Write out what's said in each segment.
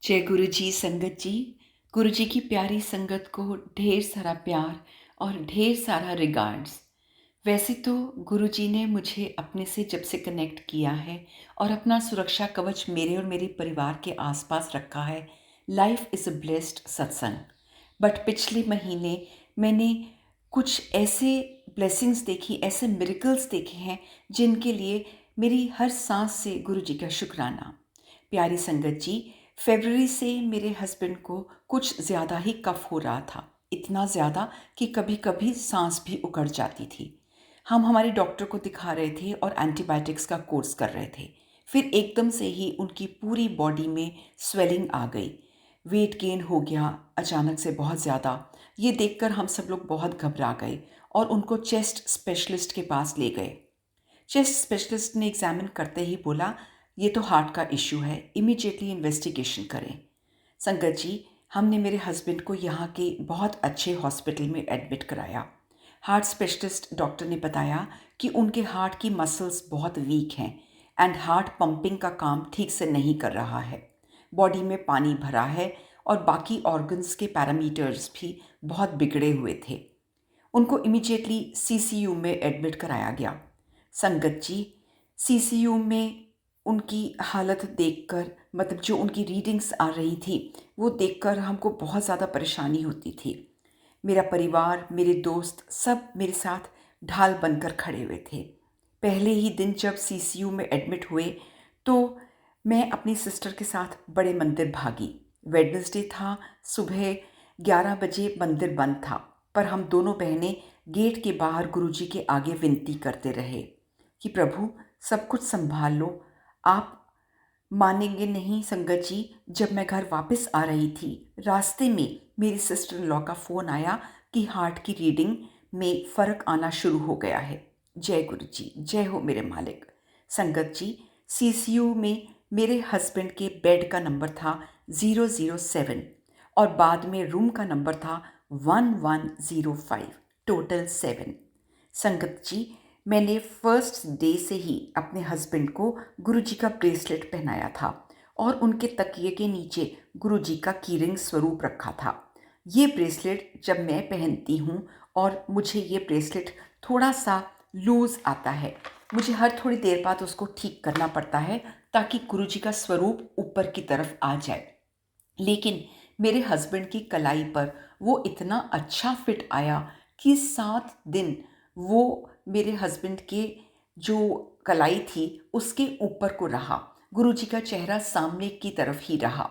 जय गुरु जी संगत जी। गुरु जी की प्यारी संगत को ढेर सारा प्यार और ढेर सारा रिगार्ड्स। वैसे तो गुरु जी ने मुझे अपने से जब से कनेक्ट किया है और अपना सुरक्षा कवच मेरे और मेरे परिवार के आसपास रखा है, लाइफ इज़ अ ब्लेस्ड सत्संग। बट पिछले महीने मैंने कुछ ऐसे ब्लेसिंग्स देखी, ऐसे मिरेकल्स देखे हैं जिनके लिए मेरी हर सांस से गुरु जी का शुक्राना। प्यारी संगत जी, फरवरी से मेरे हस्बैंड को कुछ ज़्यादा ही कफ हो रहा था। इतना ज़्यादा कि कभी कभी सांस भी उखड़ जाती थी। हम हमारे डॉक्टर को दिखा रहे थे और एंटीबायोटिक्स का कोर्स कर रहे थे। फिर एकदम से ही उनकी पूरी बॉडी में स्वेलिंग आ गई, वेट गेन हो गया अचानक से बहुत ज़्यादा। ये देखकर हम सब लोग बहुत घबरा गए और उनको चेस्ट स्पेशलिस्ट के पास ले गए। चेस्ट स्पेशलिस्ट ने एग्जामिन करते ही बोला, ये तो हार्ट का इश्यू है, इमीडिएटली इन्वेस्टिगेशन करें। संगत जी, हमने मेरे हस्बैंड को यहाँ के बहुत अच्छे हॉस्पिटल में एडमिट कराया। हार्ट स्पेशलिस्ट डॉक्टर ने बताया कि उनके हार्ट की मसल्स बहुत वीक हैं एंड हार्ट पंपिंग का काम ठीक से नहीं कर रहा है। बॉडी में पानी भरा है और बाकी ऑर्गन्स के पैरामीटर्स भी बहुत बिगड़े हुए थे। उनको इमीडिएटली सीसीयू में एडमिट कराया गया। संगत जी, सीसीयू में उनकी हालत देखकर, मतलब जो उनकी रीडिंग्स आ रही थी वो देखकर हमको बहुत ज़्यादा परेशानी होती थी। मेरा परिवार, मेरे दोस्त सब मेरे साथ ढाल बनकर खड़े हुए थे। पहले ही दिन जब सीसीयू में एडमिट हुए तो मैं अपनी सिस्टर के साथ बड़े मंदिर भागी। वेडनेसडे था, सुबह 11 बजे मंदिर बंद था, पर हम दोनों बहनें गेट के बाहर गुरुजी के आगे विनती करते रहे कि प्रभु सब कुछ संभाल लो। आप मानेंगे नहीं संगत जी, जब मैं घर वापस आ रही थी, रास्ते में मेरी सिस्टर इन लॉ का फ़ोन आया कि हार्ट की रीडिंग में फ़र्क आना शुरू हो गया है। जय गुरु जी, जय हो मेरे मालिक। संगत जी, सीसीयू में मेरे हस्बैंड के बेड का नंबर था 007 और बाद में रूम का नंबर था 1105, टोटल 7। संगत जी, मैंने फर्स्ट डे से ही अपने हस्बैंड को गुरुजी का ब्रेसलेट पहनाया था और उनके तकिए के नीचे गुरुजी का कीरिंग स्वरूप रखा था। ये ब्रेसलेट जब मैं पहनती हूँ और मुझे ये ब्रेसलेट थोड़ा सा लूज़ आता है, मुझे हर थोड़ी देर बाद उसको ठीक करना पड़ता है ताकि गुरुजी का स्वरूप ऊपर की तरफ आ जाए। लेकिन मेरे हस्बैंड की कलाई पर वो इतना अच्छा फिट आया कि 7 दिन वो मेरे हस्बैंड के जो कलाई थी उसके ऊपर को रहा। गुरुजी का चेहरा सामने की तरफ ही रहा।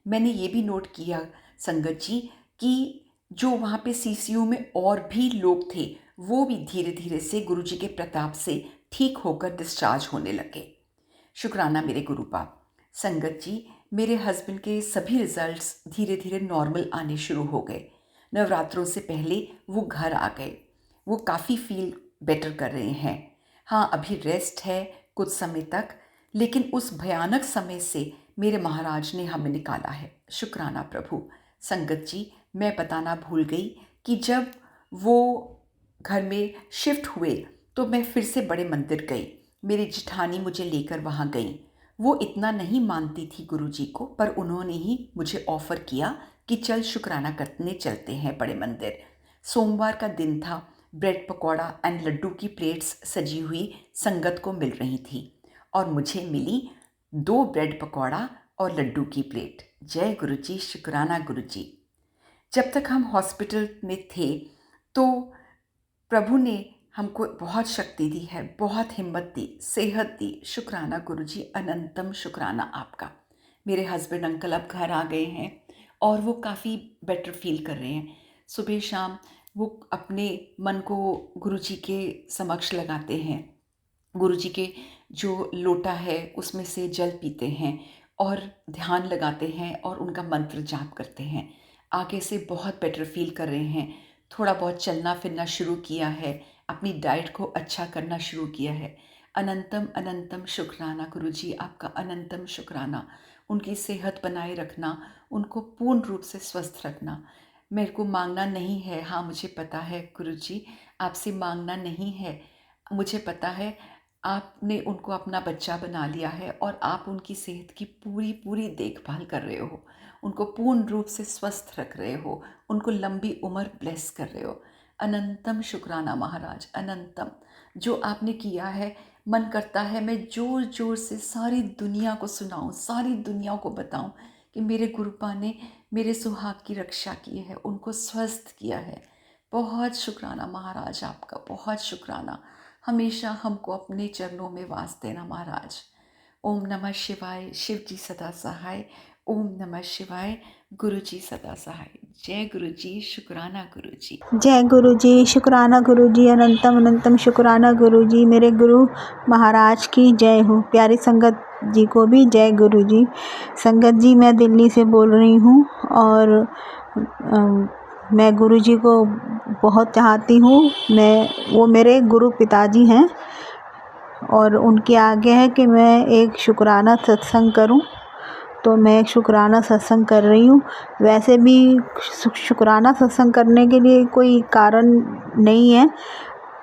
मैंने ये भी नोट किया संगत जी कि जो वहाँ पे सीसीयू में और भी लोग थे वो भी धीरे धीरे से गुरुजी के प्रताप से ठीक होकर डिस्चार्ज होने लगे। शुक्राना मेरे गुरु बाप। संगत जी, मेरे हस्बैंड के सभी रिजल्ट्स धीरे धीरे नॉर्मल आने शुरू हो गए। नवरात्रों से पहले वो घर आ गए। वो काफ़ी फील बेटर कर रहे हैं। हाँ, अभी रेस्ट है कुछ समय तक, लेकिन उस भयानक समय से मेरे महाराज ने हमें निकाला है। शुक्राना प्रभु। संगत जी, मैं बताना भूल गई कि जब वो घर में शिफ्ट हुए तो मैं फिर से बड़े मंदिर गई। मेरी जिठानी मुझे लेकर वहाँ गई। वो इतना नहीं मानती थी गुरुजी को, पर उन्होंने ही मुझे ऑफ़र किया कि चल शुक्राना करने चलते हैं बड़े मंदिर। सोमवार का दिन था। ब्रेड पकौड़ा एंड लड्डू की प्लेट्स सजी हुई संगत को मिल रही थी और मुझे मिली 2 ब्रेड पकौड़ा और लड्डू की प्लेट। जय गुरुजी, शुक्राना गुरुजी। जब तक हम हॉस्पिटल में थे तो प्रभु ने हमको बहुत शक्ति दी है, बहुत हिम्मत दी, सेहत दी। शुक्राना गुरुजी, अनंतम शुक्राना आपका। मेरे हस्बैंड अंकल अब घर आ गए हैं और वो काफ़ी बेटर फील कर रहे हैं। सुबह शाम वो अपने मन को गुरुजी के समक्ष लगाते हैं। गुरुजी के जो लोटा है उसमें से जल पीते हैं और ध्यान लगाते हैं और उनका मंत्र जाप करते हैं। आगे से बहुत बेटर फील कर रहे हैं। थोड़ा बहुत चलना फिरना शुरू किया है, अपनी डाइट को अच्छा करना शुरू किया है। अनंतम अनंतम शुक्राना गुरुजी, आपका अनंतम शुक्राना। उनकी सेहत बनाए रखना, उनको पूर्ण रूप से स्वस्थ रखना। मेरे को मांगना नहीं है, हाँ मुझे पता है गुरुजी, आपसे मांगना नहीं है, मुझे पता है। आपने उनको अपना बच्चा बना लिया है और आप उनकी सेहत की पूरी पूरी देखभाल कर रहे हो, उनको पूर्ण रूप से स्वस्थ रख रहे हो, उनको लंबी उम्र ब्लेस कर रहे हो। अनंतम शुक्राना महाराज, अनंतम। जो आपने किया है, मन करता है मैं ज़ोर ज़ोर से सारी दुनिया को सुनाऊं, सारी दुनिया को बताऊं कि मेरे गुरुपा ने मेरे सुहाग की रक्षा की है, उनको स्वस्थ किया है। बहुत शुक्राना महाराज आपका, बहुत शुक्राना। हमेशा हमको अपने चरणों में वास देना महाराज। ओम नमः शिवाय, शिव जी सदा सहाय। ओम नमः शिवाय, गुरु जी सदा सहाय। जय गुरु जी, शुक्राना गुरु जी। जय गुरु जी, शुक्राना गुरु जी, अनंतम अनंतम शुक्राना गुरु जी। मेरे गुरु महाराज की जय हो। प्यारी संगत जी को भी जय गुरु जी। संगत जी, मैं दिल्ली से बोल रही हूँ और मैं गुरु जी को बहुत चाहती हूँ। वो मेरे गुरु पिताजी हैं और उनके आगे है कि मैं एक शुक्राना सत्संग करूँ, तो मैं एक शुक्राना सत्संग कर रही हूँ। वैसे भी शुक्राना सत्संग करने के लिए कोई कारण नहीं है,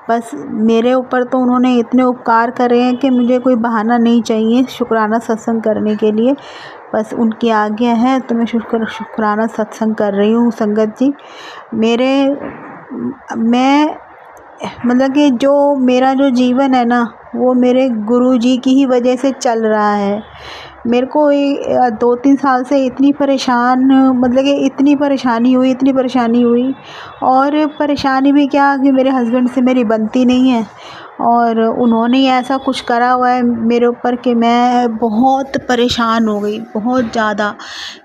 बस मेरे ऊपर तो उन्होंने इतने उपकार करे हैं कि मुझे कोई बहाना नहीं चाहिए शुक्राना सत्संग करने के लिए। बस उनकी आज्ञा है तो मैं शुक्राना सत्संग कर रही हूँ। संगत जी, मैं मतलब कि मेरा जो जीवन है ना, वो मेरे गुरु जी की ही वजह से चल रहा है। मेरे को 2-3 साल से इतनी परेशानी हुई और परेशानी भी क्या कि मेरे हस्बैंड से मेरी बनती नहीं है और उन्होंने ऐसा कुछ करा हुआ है मेरे ऊपर कि मैं बहुत परेशान हो गई, बहुत ज़्यादा।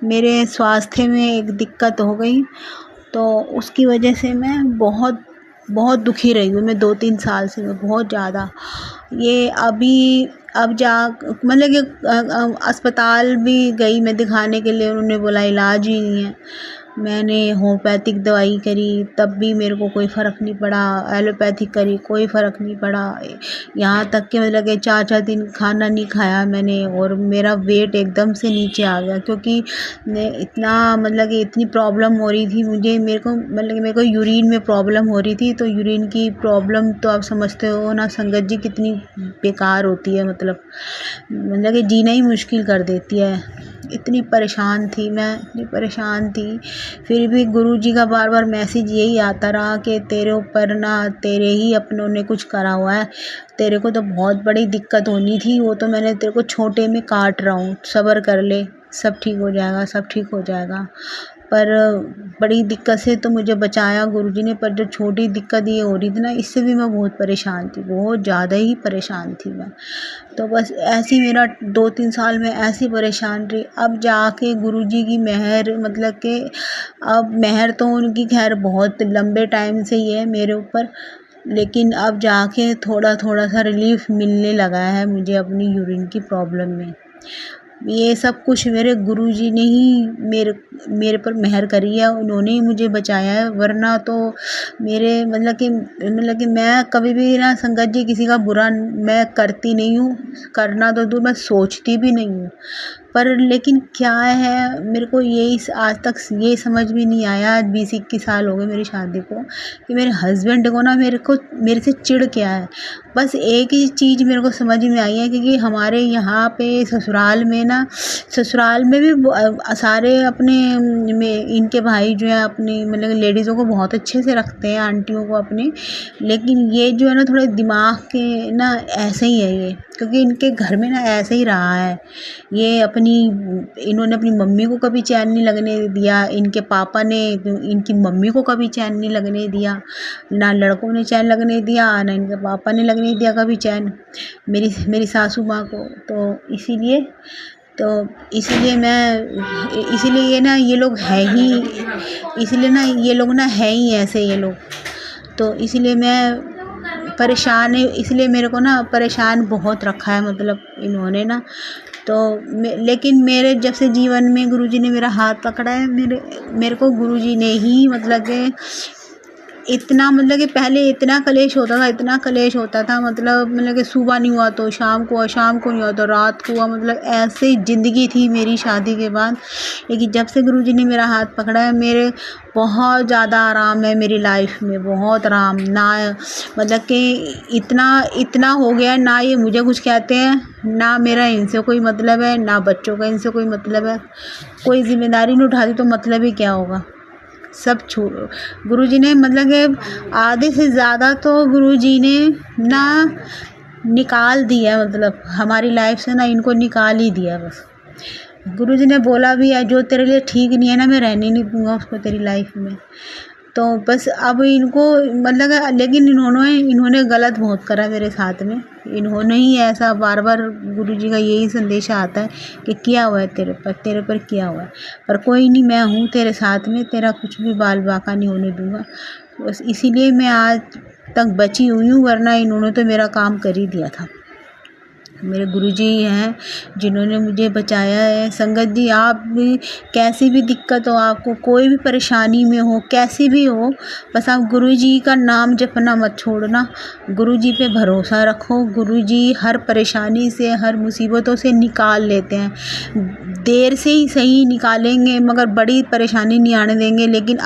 मेरे स्वास्थ्य में एक दिक्कत हो गई, तो उसकी वजह से मैं बहुत बहुत दुखी रही हूँ। मैं 2-3 साल से मैं बहुत ज़्यादा ये अब मतलब कि अस्पताल भी गई मैं दिखाने के लिए, उन्होंने बोला इलाज ही नहीं है। मैंने होम्योपैथिक दवाई करी तब भी मेरे को कोई फ़र्क नहीं पड़ा, एलोपैथिक करी कोई फ़र्क नहीं पड़ा। यहाँ तक कि मतलब कि 4-4 दिन खाना नहीं खाया मैंने और मेरा वेट एकदम से नीचे आ गया, क्योंकि मैं मतलब कि इतनी प्रॉब्लम हो रही थी मुझे। मेरे को यूरिन में प्रॉब्लम हो रही थी, तो यूरिन की प्रॉब्लम तो आप समझते हो ना संगत जी कितनी बेकार होती है, मतलब कि जीना ही मुश्किल कर देती है। इतनी परेशान थी मैं, इतनी परेशान थी। फिर भी गुरु जी का बार बार मैसेज यही आता रहा कि तेरे ऊपर ना तेरे ही अपनों ने कुछ करा हुआ है, तेरे को तो बहुत बड़ी दिक्कत होनी थी, वो तो मैंने तेरे को छोटे में काट रहा हूँ, सब्र कर ले, सब ठीक हो जाएगा, सब ठीक हो जाएगा। पर बड़ी दिक्कत से तो मुझे बचाया गुरुजी ने, पर जो छोटी दिक्कत ये हो रही थी ना, इससे भी मैं बहुत परेशान थी, बहुत ज़्यादा ही परेशान थी मैं। तो बस ऐसे ही मेरा 2-3 साल में ऐसी परेशान रही। अब जाके गुरुजी की मेहर, मतलब कि अब मेहर तो उनकी खैर बहुत लंबे टाइम से ही है मेरे ऊपर, लेकिन अब जाके थोड़ा थोड़ा सा रिलीफ मिलने लगा है मुझे अपनी यूरिन की प्रॉब्लम में। ये सब कुछ मेरे गुरुजी ने ही मेरे पर मेहर करी है, उन्होंने ही मुझे बचाया है, वरना तो मतलब कि मैं कभी भी ना संगत जी किसी का बुरा मैं करती नहीं हूँ, करना तो दूर, मैं सोचती भी नहीं हूँ। पर लेकिन क्या है, मेरे को यही आज तक ये समझ में नहीं आया, 20-21 साल हो गए मेरी शादी को, कि मेरे हस्बैंड को ना मेरे से चिढ़ क्या है। बस एक ही चीज़ मेरे को समझ में आई है, क्योंकि हमारे यहाँ पे ससुराल में भी सारे अपने इनके भाई जो है अपनी मतलब लेडीज़ों को बहुत अच्छे से रखते हैं, आंटियों को अपने। लेकिन ये जो है ना थोड़े दिमाग के ना ऐसे ही है ये, क्योंकि इनके घर में ना ऐसे ही रहा है। ये इन्होंने अपनी मम्मी को कभी चैन नहीं लगने दिया, इनके पापा ने इनकी मम्मी को कभी चैन नहीं लगने दिया, ना लड़कों ने चैन लगने दिया, ना इनके पापा ने लगने दिया कभी चैन मेरी सासू माँ को। तो इसीलिए ये ना ये लोग है ही, इसलिए ना ये लोग ना है ही ऐसे ये लोग। तो इसलिए मैं परेशान है, इसलिए मेरे को ना परेशान बहुत रखा है, मतलब इन्होंने ना। तो लेकिन मेरे जब से जीवन में गुरुजी ने मेरा हाथ पकड़ा है, मेरे को गुरुजी ने ही मतलब कि इतना मतलब कि पहले इतना कलेश होता था, इतना कलेश होता था, मतलब कि सुबह नहीं हुआ तो शाम को हुआ, शाम को नहीं हुआ तो रात को हुआ, मतलब ऐसे ज़िंदगी थी मेरी शादी के बाद। लेकिन जब से गुरुजी ने मेरा हाथ पकड़ा है, मेरे बहुत ज़्यादा आराम है मेरी लाइफ में, बहुत आराम। ना मतलब कि इतना इतना हो गया है, ना ये मुझे कुछ कहते हैं, ना मेरा इनसे कोई मतलब है, ना बच्चों का इनसे कोई मतलब है। कोई ज़िम्मेदारी नहीं उठाती तो मतलब ही क्या होगा। सब छोड़ो। गुरुजी ने मतलब कि आधे से ज़्यादा तो गुरुजी ने ना निकाल दिया, मतलब हमारी लाइफ से ना इनको निकाल ही दिया बस। गुरुजी ने बोला भी है, जो तेरे लिए ठीक नहीं है ना, मैं रहने नहीं दूंगा उसको तेरी लाइफ में। तो बस अब इनको मतलब लेकिन इन्होंने गलत बहुत करा मेरे साथ में। इन्होंने ही ऐसा बार बार गुरुजी का यही संदेश आता है कि किया हुआ है तेरे पर किया हुआ है, पर कोई नहीं, मैं हूँ तेरे साथ में, तेरा कुछ भी बाल बाका नहीं होने दूंगा। बस इसीलिए मैं आज तक बची हुई हूँ, वरना इन्होंने तो मेरा काम कर ही दिया था। मेरे गुरुजी हैं जिन्होंने मुझे बचाया है। संगत जी, आप भी कैसी भी दिक्कत हो, आपको कोई भी परेशानी में हो, कैसी भी हो, बस आप गुरुजी का नाम जपना मत छोड़ना। गुरुजी पे भरोसा रखो। गुरुजी हर परेशानी से, हर मुसीबतों से निकाल लेते हैं। देर से ही सही निकालेंगे, मगर बड़ी परेशानी नहीं आने देंगे। लेकिन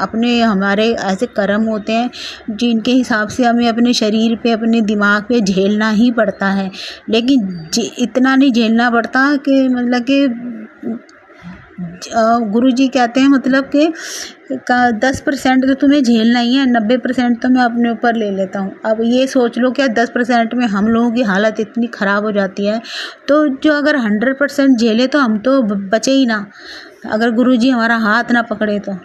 हमारे ऐसे कर्म होते हैं जिनके हिसाब से हमें अपने शरीर पे, अपने दिमाग पे झेलना ही पड़ता है। लेकिन इतना नहीं झेलना पड़ता कि मतलब कि गुरुजी कहते हैं मतलब कि 10% तो तुम्हें झेलना ही है, 90% तो मैं अपने ऊपर ले लेता हूँ। अब ये सोच लो कि 10% में हम लोगों की हालत इतनी ख़राब हो जाती है, तो जो अगर 100% झेले तो हम तो बचे ही ना, अगर गुरुजी हमारा हाथ ना पकड़े तो।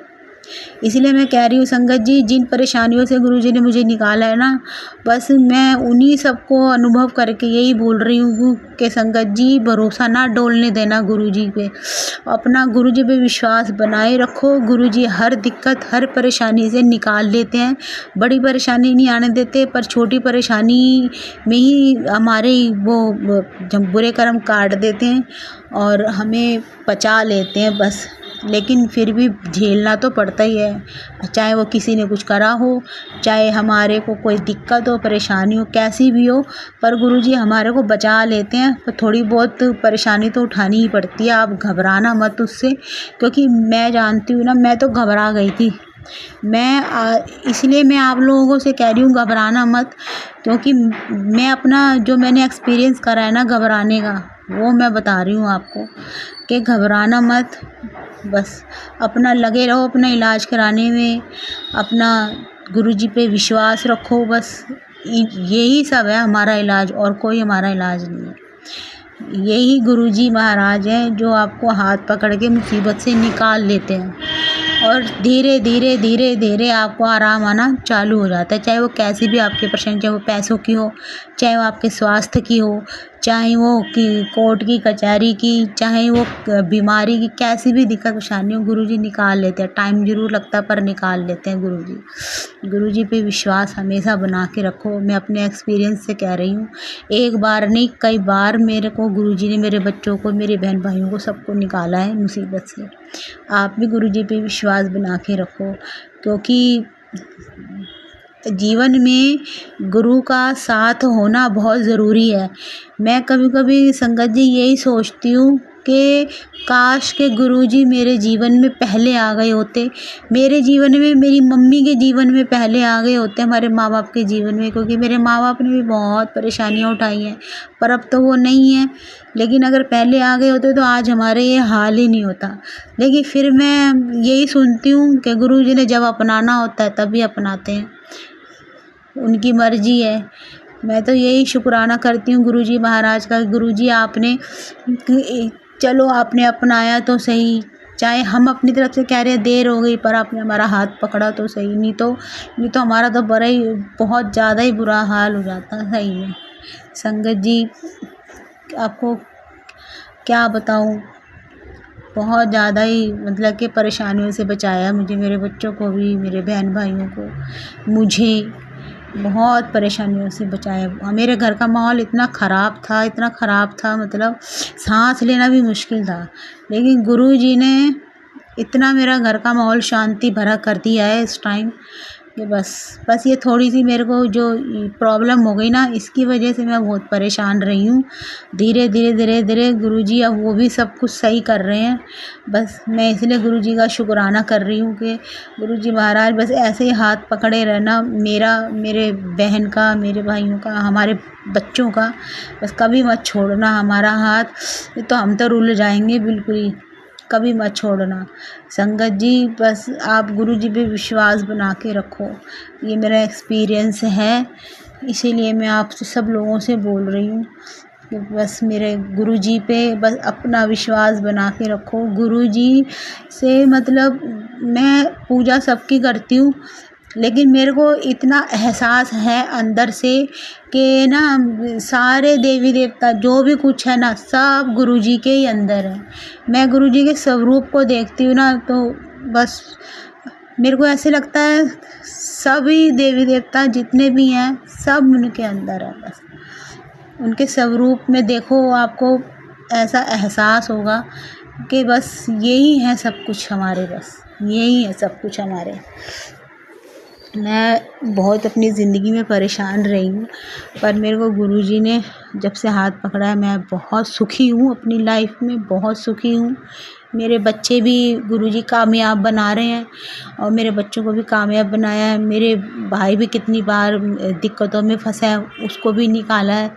इसलिए मैं कह रही हूँ संगत जी, जिन परेशानियों से गुरुजी ने मुझे निकाला है ना, बस मैं उन्हीं सबको अनुभव करके यही बोल रही हूँ कि संगत जी, भरोसा ना डोलने देना गुरुजी पे, अपना गुरुजी पे विश्वास बनाए रखो। गुरुजी हर दिक्कत, हर परेशानी से निकाल लेते हैं। बड़ी परेशानी नहीं आने देते, पर छोटी परेशानी में ही हमारे जब बुरे कर्म काट देते हैं और हमें बचा लेते हैं बस। लेकिन फिर भी झेलना तो पड़ता ही है, चाहे वो किसी ने कुछ करा हो, चाहे हमारे को कोई दिक्कत हो, परेशानी हो, कैसी भी हो, पर गुरुजी हमारे को बचा लेते हैं। पर थोड़ी बहुत परेशानी तो उठानी ही पड़ती है, आप घबराना मत उससे, क्योंकि मैं जानती हूँ ना, मैं तो घबरा गई थी। इसलिए मैं आप लोगों से कह रही हूँ, घबराना मत, क्योंकि मैं अपना जो मैंने एक्सपीरियंस करा है ना घबराने का, वो मैं बता रही हूँ आपको कि घबराना मत। बस अपना लगे रहो अपना इलाज कराने में, अपना गुरुजी पे विश्वास रखो। बस यही सब है हमारा इलाज, और कोई हमारा इलाज नहीं है। यही गुरुजी महाराज हैं जो आपको हाथ पकड़ के मुसीबत से निकाल लेते हैं, और धीरे धीरे धीरे धीरे आपको आराम आना चालू हो जाता है। चाहे वो कैसी भी आपकी परेशानी, चाहे वो पैसों की हो, चाहे वो आपके स्वास्थ्य की हो, चाहे वो कोर्ट की कचहरी की, चाहे वो बीमारी की, कैसी भी दिक्कत परेशानी हो, गुरुजी निकाल लेते हैं। टाइम ज़रूर लगता है पर निकाल लेते हैं गुरुजी। गुरुजी पे विश्वास हमेशा बना के रखो। मैं अपने एक्सपीरियंस से कह रही हूँ, एक बार नहीं कई बार मेरे को गुरुजी ने, मेरे बच्चों को, मेरे बहन भाइयों को, सबको निकाला है मुसीबत से। आप भी गुरुजी पे विश्वास बना के रखो, क्योंकि जीवन में गुरु का साथ होना बहुत ज़रूरी है। मैं कभी कभी संगत जी यही सोचती हूँ कि काश के गुरुजी मेरे जीवन में पहले आ गए होते, मेरे जीवन में, मेरी मम्मी के जीवन में पहले आ गए होते, हमारे माँ बाप के जीवन में, क्योंकि मेरे माँ बाप ने भी बहुत परेशानियाँ उठाई हैं, पर अब तो वो नहीं है। लेकिन अगर पहले आ गए होते तो आज हमारे ये हाल ही नहीं होता। लेकिन फिर मैं यही सुनती हूँ कि गुरुजी ने जब अपनाना होता है तभी अपनाते हैं, उनकी मर्जी है। मैं तो यही शुक्राना करती हूँ गुरुजी महाराज का। गुरुजी आपने, चलो आपने अपनाया तो सही, चाहे हम अपनी तरफ से कह रहे हैं देर हो गई, पर आपने हमारा हाथ पकड़ा तो सही, नहीं तो हमारा तो बहुत ज़्यादा ही बुरा हाल हो जाता है सही में। संगत जी, आपको क्या बताऊँ, बहुत ज़्यादा ही मतलब कि परेशानियों से बचाया मुझे, मेरे बच्चों को भी, मेरे बहन भाइयों को, मुझे बहुत परेशानियों से बचाया। मेरे घर का माहौल इतना ख़राब था, मतलब सांस लेना भी मुश्किल था। लेकिन गुरुजी ने इतना मेरा घर का माहौल शांति भरा कर दिया है इस टाइम कि बस ये थोड़ी-सी मेरे को जो प्रॉब्लम हो गई ना, इसकी वजह से मैं बहुत परेशान रही हूँ। धीरे-धीरे गुरुजी अब वो भी सब कुछ सही कर रहे हैं। बस मैं इसलिए गुरुजी का शुक्राना कर रही हूँ कि गुरुजी महाराज बस ऐसे ही हाथ पकड़े रहना मेरा, मेरे बहन का, मेरे भाइयों का, हमारे बच्चों का, बस कभी मत छोड़ना हमारा हाथ, नहीं तो हम तो रुल जाएँगे बिल्कुल ही। कभी मत छोड़ना। संगत जी, बस आप गुरुजी पे विश्वास बना के रखो। ये मेरा एक्सपीरियंस है, इसीलिए मैं आपसे सब लोगों से बोल रही हूँ कि बस मेरे गुरुजी पे बस अपना विश्वास बना के रखो। गुरुजी से मतलब मैं पूजा सबकी करती हूँ, लेकिन मेरे को इतना एहसास है अंदर से कि ना सारे देवी देवता जो भी कुछ है ना, सब गुरुजी के ही अंदर है। मैं गुरुजी के स्वरूप को देखती हूँ ना, तो बस मेरे को ऐसे लगता है सभी देवी देवता जितने भी हैं सब उनके अंदर है। बस उनके स्वरूप में देखो, आपको ऐसा एहसास होगा कि बस यही है सब कुछ हमारे, बस यही है सब कुछ हमारे। मैं बहुत अपनी ज़िंदगी में परेशान रही हूँ, पर मेरे को गुरुजी ने जब से हाथ पकड़ा है मैं बहुत सुखी हूँ, अपनी लाइफ में बहुत सुखी हूँ। मेरे बच्चे भी गुरुजी कामयाब बना रहे हैं और मेरे बच्चों को भी कामयाब बनाया है। मेरे भाई भी कितनी बार दिक्कतों में फंसा है, उसको भी निकाला है,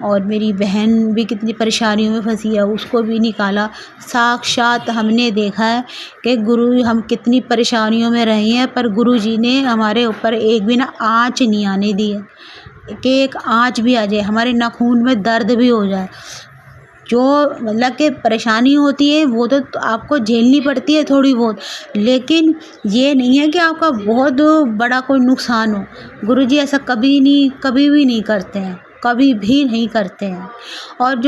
और मेरी बहन भी कितनी परेशानियों में फंसी है, उसको भी निकाला। साक्षात हमने देखा है कि गुरु हम कितनी परेशानियों में रहे हैं, पर गुरुजी ने हमारे ऊपर एक भी ना आँच नहीं आने दी है कि एक आँच भी आ जाए, हमारे नाखून में दर्द भी हो जाए। जो मतलब कि परेशानी होती है वो तो आपको झेलनी पड़ती है थोड़ी बहुत, लेकिन ये नहीं है कि आपका बहुत बड़ा कोई नुकसान हो। गुरुजी ऐसा कभी भी नहीं करते हैं, कभी भी नहीं करते हैं। और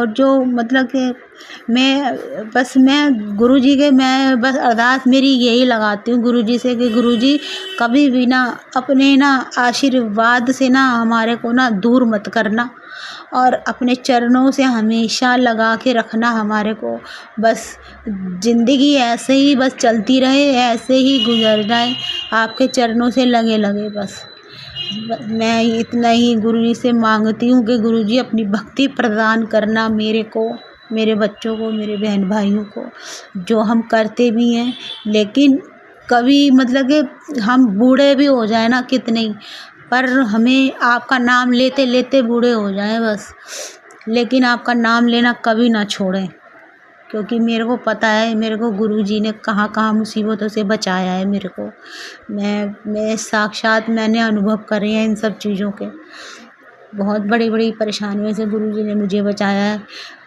जो मतलब कि मैं गुरुजी के मैं बस अरदास मेरी यही लगाती हूँ गुरुजी से कि गुरुजी कभी भी ना अपने ना आशीर्वाद से ना हमारे को ना दूर मत करना, और अपने चरणों से हमेशा लगा के रखना हमारे को। बस ज़िंदगी ऐसे ही बस चलती रहे, ऐसे ही गुजर जाए, आपके चरणों से लगे लगे बस। मैं इतना ही गुरुजी से मांगती हूँ कि गुरुजी अपनी भक्ति प्रदान करना मेरे को, मेरे बच्चों को, मेरे बहन भाइयों को, जो हम करते भी हैं। लेकिन कभी मतलब कि हम बूढ़े भी हो जाए ना कितने ही, पर हमें आपका नाम लेते लेते बूढ़े हो जाएं बस, लेकिन आपका नाम लेना कभी ना छोड़ें, क्योंकि मेरे को पता है मेरे को गुरुजी ने कहाँ कहाँ मुसीबतों से बचाया है। मेरे को मैं साक्षात मैंने अनुभव करे हैं इन सब चीज़ों के। बहुत बड़ी बड़ी परेशानियों से गुरुजी ने मुझे बचाया है।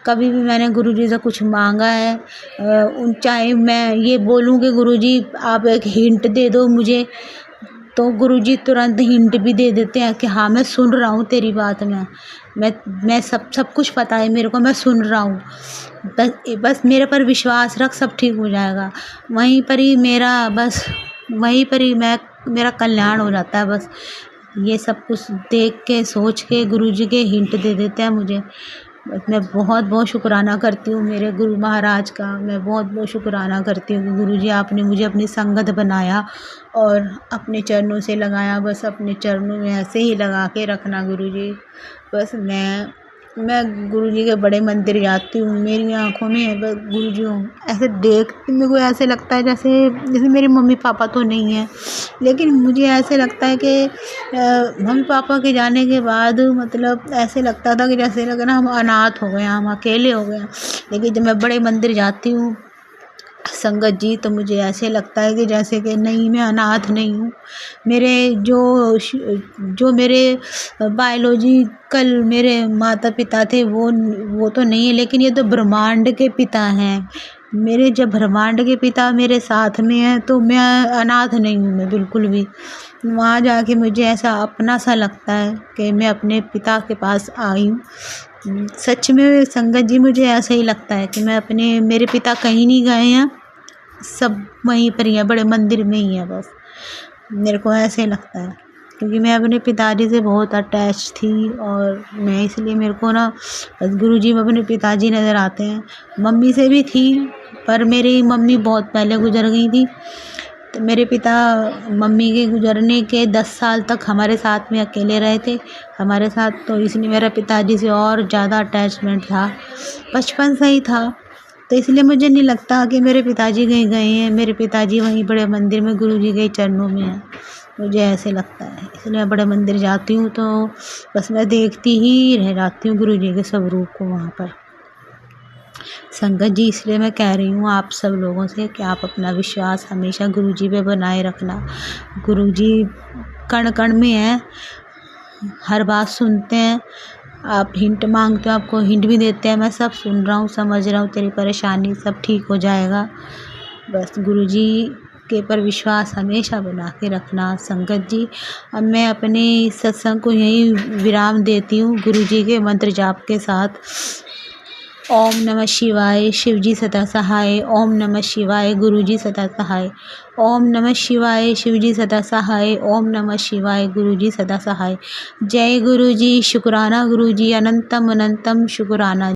कभी भी मैंने गुरुजी से कुछ मांगा है, चाहे मैं ये बोलूँ कि गुरुजी आप एक हिंट दे दो मुझे, तो गुरुजी तुरंत हिंट भी दे देते हैं कि हाँ मैं सुन रहा हूँ तेरी बात में, मैं सब कुछ पता है मेरे को, मैं सुन रहा हूँ, बस मेरे पर विश्वास रख, सब ठीक हो जाएगा। वहीं पर ही मेरा कल्याण हो जाता है। बस ये सब कुछ देख के सोच के गुरुजी के हिंट दे देते हैं मुझे। मैं बहुत बहुत शुक्राना करती हूँ मेरे गुरु महाराज का। मैं बहुत बहुत शुक्राना करती हूँ कि गुरुजी आपने मुझे अपनी संगत बनाया और अपने चरणों से लगाया। बस अपने चरणों में ऐसे ही लगा के रखना गुरुजी। बस मैं गुरुजी के बड़े मंदिर जाती हूँ, मेरी आँखों में बस गुरुजी ऐसे देखते मेरे को ऐसे लगता है जैसे मेरे मम्मी पापा तो नहीं है, लेकिन मुझे ऐसे लगता है कि मम्मी पापा के जाने के बाद मतलब ऐसे लगता था कि जैसे लगे ना हम अनाथ हो गए, हम अकेले हो गए। लेकिन जब मैं बड़े मंदिर जाती हूँ संगत जी, तो मुझे ऐसे लगता है कि जैसे कि नहीं, मैं अनाथ नहीं हूँ। मेरे जो मेरे बायोलॉजिकल मेरे माता पिता थे वो तो नहीं है, लेकिन ये तो ब्रह्मांड के पिता हैं मेरे। जब ब्रह्मांड के पिता मेरे साथ में हैं तो मैं अनाथ नहीं हूँ, मैं बिल्कुल भी। वहाँ जाके मुझे ऐसा अपना सा लगता है कि मैं अपने पिता के पास आई हूँ। सच में संगत जी, मुझे ऐसा ही लगता है कि मेरे पिता कहीं नहीं गए हैं, सब वहीं पर ही है, बड़े मंदिर में ही है। बस मेरे को ऐसे लगता है क्योंकि मैं अपने पिताजी से बहुत अटैच थी, और मैं इसलिए मेरे को ना बस गुरुजी में अपने पिताजी नज़र आते हैं। मम्मी से भी थी, पर मेरी मम्मी बहुत पहले गुजर गई थी, तो मेरे पिता मम्मी के गुजरने के 10 साल तक हमारे साथ में अकेले रहे थे हमारे साथ, तो इसलिए मेरा पिताजी से और ज़्यादा अटैचमेंट था, बचपन से ही था। तो इसलिए मुझे नहीं लगता कि मेरे पिताजी कहीं गए हैं, मेरे पिताजी वहीं बड़े मंदिर में गुरुजी के चरणों में हैं, मुझे ऐसे लगता है। इसलिए मैं बड़े मंदिर जाती हूँ तो बस मैं देखती ही रह जाती हूँ गुरुजी के स्वरूप को वहाँ पर। संगत जी, इसलिए मैं कह रही हूँ आप सब लोगों से कि आप अपना विश्वास हमेशा गुरुजी पे बनाए रखना। गुरुजी कण कण में हैं, हर बात सुनते हैं। आप हिंट मांगते हो, आपको हिंट भी देते हैं, मैं सब सुन रहा हूँ, समझ रहा हूँ, तेरी परेशानी सब ठीक हो जाएगा। बस गुरुजी के पर विश्वास हमेशा बना के रखना। संगत जी, अब मैं अपने सत्संग को यहीं विराम देती हूँ गुरुजी के मंत्र जाप के साथ। ओम नमः शिवाय, शिवजी सदा सहाय। ओम नमः शिवाय, गुरुजी सदा सहाय। ओम नमः शिवाय, शिवजी सदा सहाय। ओम नमः शिवाय, गुरुजी सदा सहाय। जय गुरुजी, शुक्राना गुरुजी, अनंतम अनंतम शुक्राना।